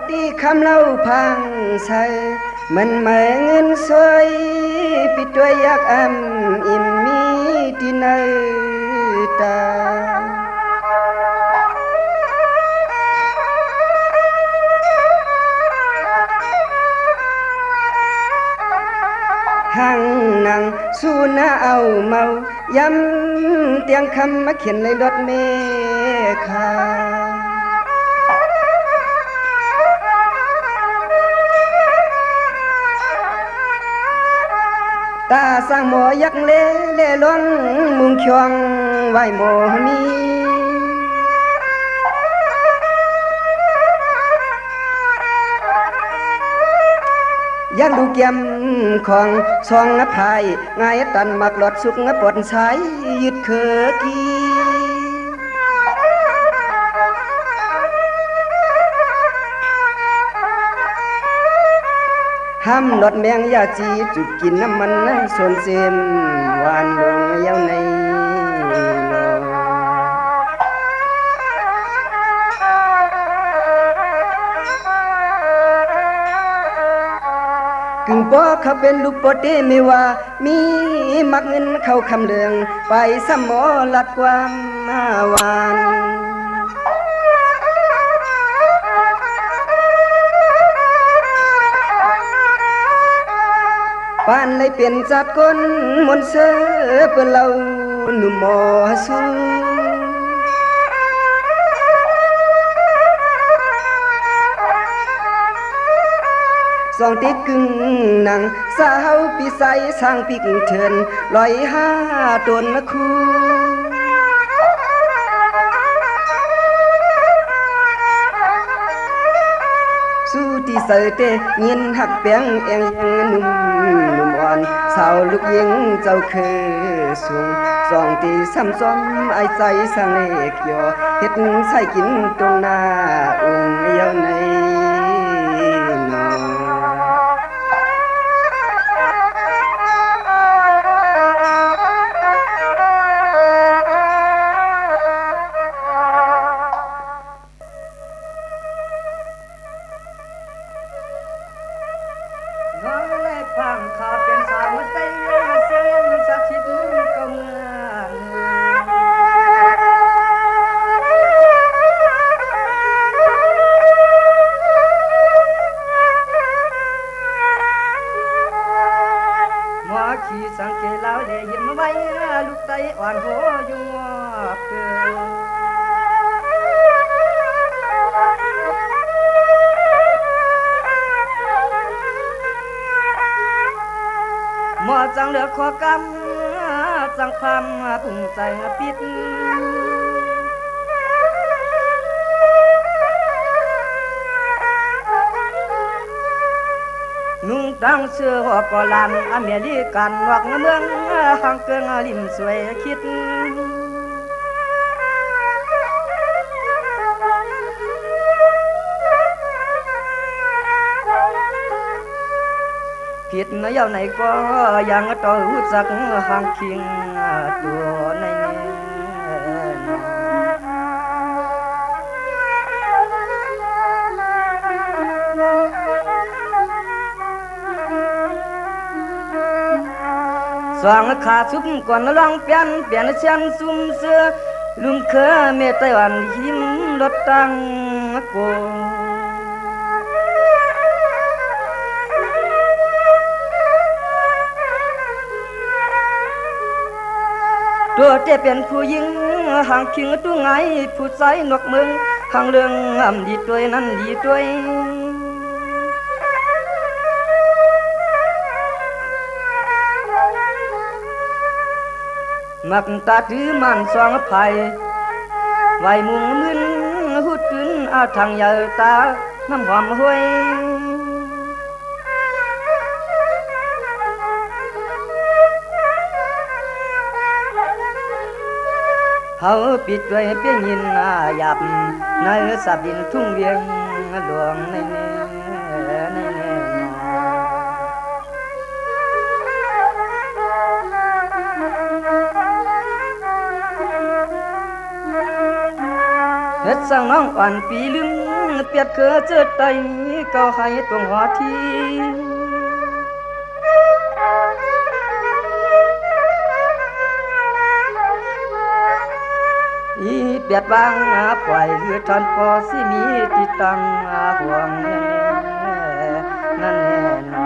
ตีคำเล่าพังใส่มันแม่เงินสวยปิดด้วยยักษ์อิ่มมีที่ในตาหังนังสู้หน้าเอาเมาย้ำเตียงคำมาเขียนในรถเมฆาตาสร้างหมอยักเล่เล่ล้นมุงชวงไหวหมอมียักดูเกียมของซองนับพายงายตันมักหลอดสุกงับปดสายยึดเคอกีห้ำหลอดแมงยาจีจุดกินน้ำมันส่วนเซมหวานลงเย้าในกึ่งป้อเขาเป็นลูกปอเต้ไม่ว่ามีมักเงินเข้าคำเลืองไปสมอลัดความหวานปานเลยเปลี่ยนจากก้นมนเสือเปื้อนเราหนุ่มหมอสูสองติดกึ่งหนังสาวปีใสสร้างปิกเถินลอยห้าตนมาคู่สู้ที่เสยเตเงินหักเปียงเอียงยังหนุ่มอ่อนสาวลูกยิงเจ้าคือสูงสองตีซ้ำซ้อมไอใจสังเลกยอเฮ็ดใส่กินตรงหน้าองค์เยาในสังเกตแล้วเลยยิ้มไว้ลูกใจอ่อนหัวอยู่เกินหมอจังเหลือขอกำจังความปุ่งใจปิดนุ่งตั้งเสื้อหอกลานอเมริกันวักเมืองห่างเกิงริมสวยคิดผิดนะเย้าไหนก็ยังต่อหูจักห่างคิงตัวในสว่างขาสุกก่อนลองเปลี่ยนเชียนซุ่มเสือลุงเคอเมตไต้หวันหิมรถตั้งโกตัวเจเป็นผู้หญิงห่างคิงตัวไงผู้ใจนกเมืองห่างเรื่องดีตัวนั้นดีตัวมักตาถือมันสองไผ่ไหวมุงมึนหุดขึ้นอาทางยาตาน้ำหอมห้วยเขาปิดไว้เพียงยินหยับในสับดินทุ่งเวียงหลวงในเฮ็ดสั่งน้องอ่อนปีลืม เปียดเคือเจอไตก็ให้ตวงหัวทีอีเปียดวางปล่อยเรือทันพอสิมีติดตังห่วงนั่นแน่นอ